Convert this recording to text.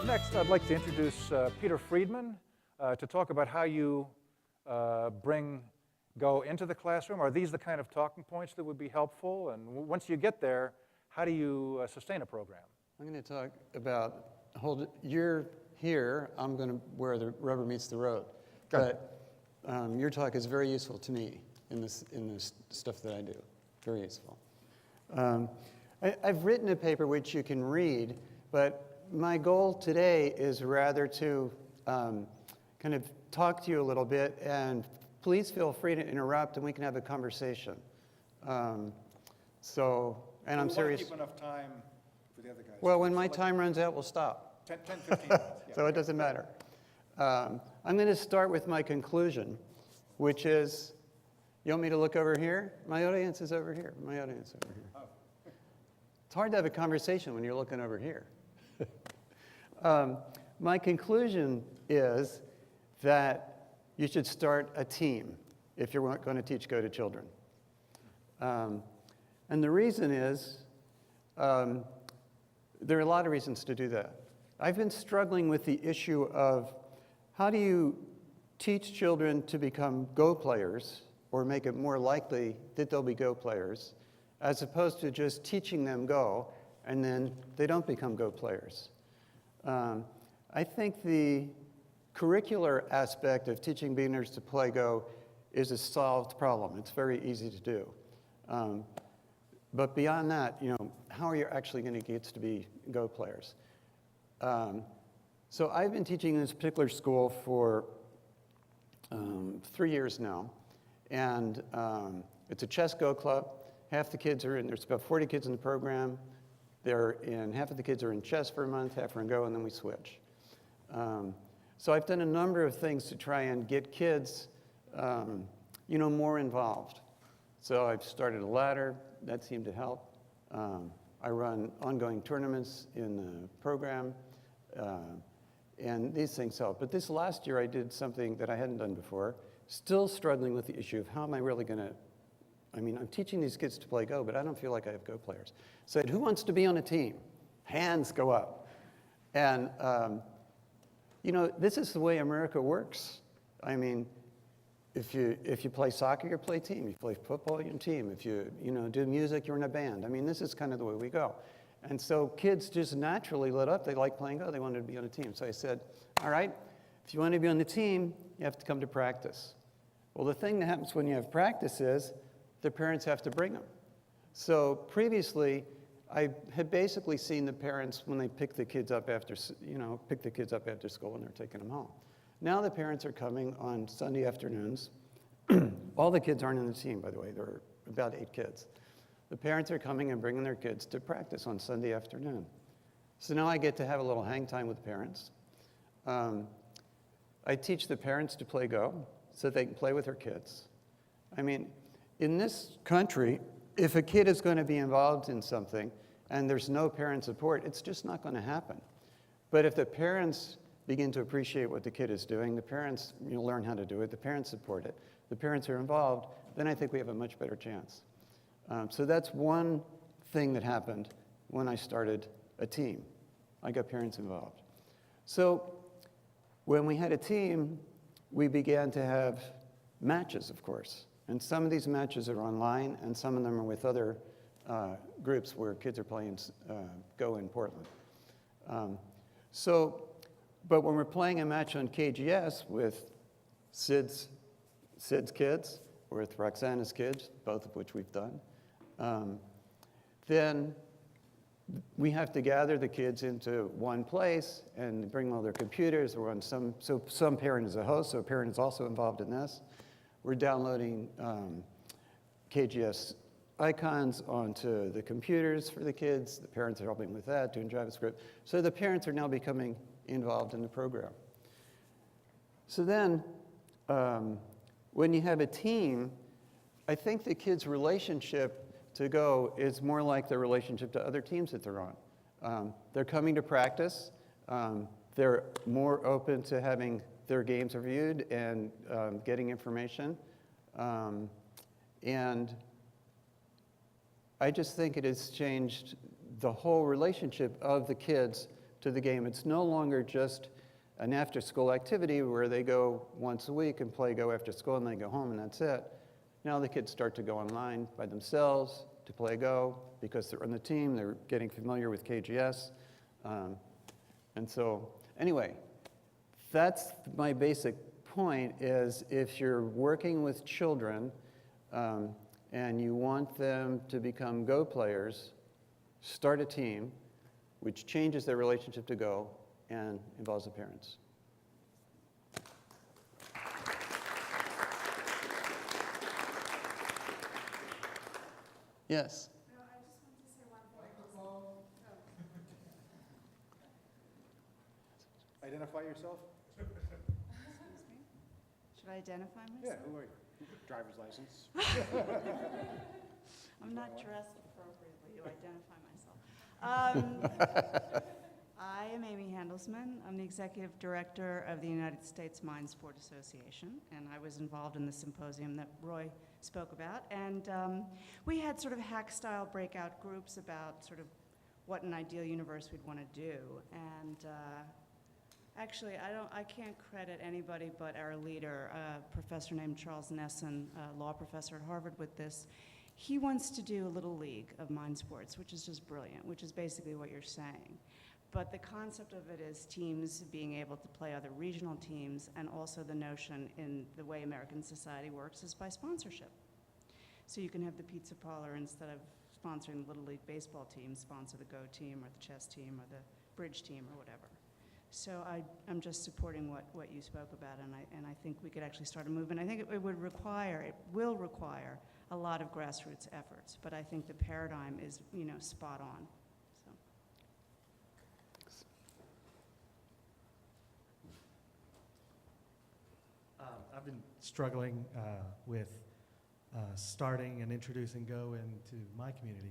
Next, I'd like to introduce Peter Freedman to talk about how you bring Go into the classroom. Are these the kind of talking points that would be helpful? And once you get there, how do you sustain a program? I'm going to talk about, you're here, I'm going to where the rubber meets the road. But your talk is very useful to me in this stuff that I do. Very useful. I've written a paper which you can read, but my goal today is rather to kind of talk to you a little bit, and please feel free to interrupt and we can have a conversation. And I'm serious. Keep enough time for the other guys. Well, when my time runs out, we'll stop. 10, 15 minutes. Yeah. So it doesn't matter. I'm going to start with my conclusion, which is, you want me to look over here? My audience is over here. My audience is over here. Oh. It's hard to have a conversation when you're looking over here. My conclusion is that you should start a team if you're going to teach Go to children. And the reason is, there are a lot of reasons to do that. I've been struggling with the issue of how do you teach children to become Go players or make it more likely that they'll be Go players, as opposed to just teaching them Go and then they don't become Go players. I think the curricular aspect of teaching beginners to play Go is a solved problem. It's very easy to do. But beyond that, how are you actually going to get to be Go players? So I've been teaching in this particular school for 3 years now. And it's a chess Go club. Half the kids are in, there's about 40 kids in the program. Half of the kids are in chess for a month, half are in Go, and then we switch. So I've done a number of things to try and get kids, more involved. So I've started a ladder, that seemed to help. I run ongoing tournaments in the program, and these things help. But this last year I did something that I hadn't done before, still struggling with the issue of how am I really going to, I'm teaching these kids to play Go, but I don't feel like I have Go players. So I said, who wants to be on a team? Hands go up. And, this is the way America works. If you play soccer, you play team. If you play football, you're in a team. If you, do music, you're in a band. This is kind of the way we go. And so kids just naturally lit up. They like playing Go. They wanted to be on a team. So I said, all right, if you want to be on the team, you have to come to practice. Well, the thing that happens when you have practice is the parents have to bring them. So previously, I had basically seen the parents when they pick the kids up after school and they're taking them home. Now the parents are coming on Sunday afternoons. All the kids aren't in the team, by the way. There are about 8 kids. The parents are coming and bringing their kids to practice on Sunday afternoon. So now I get to have a little hang time with the parents. I teach the parents to play Go so they can play with their kids. In this country, if a kid is going to be involved in something and there's no parent support, it's just not going to happen. But if the parents begin to appreciate what the kid is doing, the parents learn how to do it, the parents support it, the parents are involved, then I think we have a much better chance. So that's one thing that happened when I started a team. I got parents involved. So when we had a team, we began to have matches, of course. And some of these matches are online, and some of them are with other groups where kids are playing Go in Portland. But when we're playing a match on KGS with Sid's kids, or with Roxana's kids, both of which we've done, then we have to gather the kids into one place and bring all their computers. So some parent is a host, so a parent is also involved in this. We're downloading KGS icons onto the computers for the kids. The parents are helping with that, doing JavaScript. So the parents are now becoming involved in the program. So then, when you have a team, I think the kids' relationship to Go is more like their relationship to other teams that they're on. They're coming to practice. They're more open to having their games reviewed and getting information. And I just think it has changed the whole relationship of the kids to the game. It's no longer just an after-school activity where they go once a week and play Go after school and they go home and that's it. Now the kids start to go online by themselves to play Go because they're on the team, they're getting familiar with KGS. And so anyway, that's my basic point is if you're working with children and you want them to become Go players, start a team which changes their relationship to Go and involves the parents. Yes? No, I just wanted to say one thing. Identify yourself? Excuse me? Should I identify myself? Who are you? Driver's license. I'm not dressed appropriately to identify myself. I am Amy Handelsman. I'm the executive director of the United States Mind Sport Association, and I was involved in the symposium that Roy spoke about. And we had sort of hack-style breakout groups about sort of what an ideal universe we'd want to do. And actually, I can't credit anybody but our leader, a professor named Charles Nesson, a law professor at Harvard, with this. He wants to do a little league of mind sports, which is just brilliant, which is basically what you're saying. But the concept of it is teams being able to play other regional teams, and also the notion in the way American society works is by sponsorship. So you can have the pizza parlor, instead of sponsoring the Little League baseball team, sponsor the Go team or the chess team or the bridge team or whatever. So I'm just supporting what you spoke about, and I think we could actually start a movement. I think it will require a lot of grassroots efforts, but I think the paradigm is, spot on. So. I've been struggling with starting and introducing Go into my community.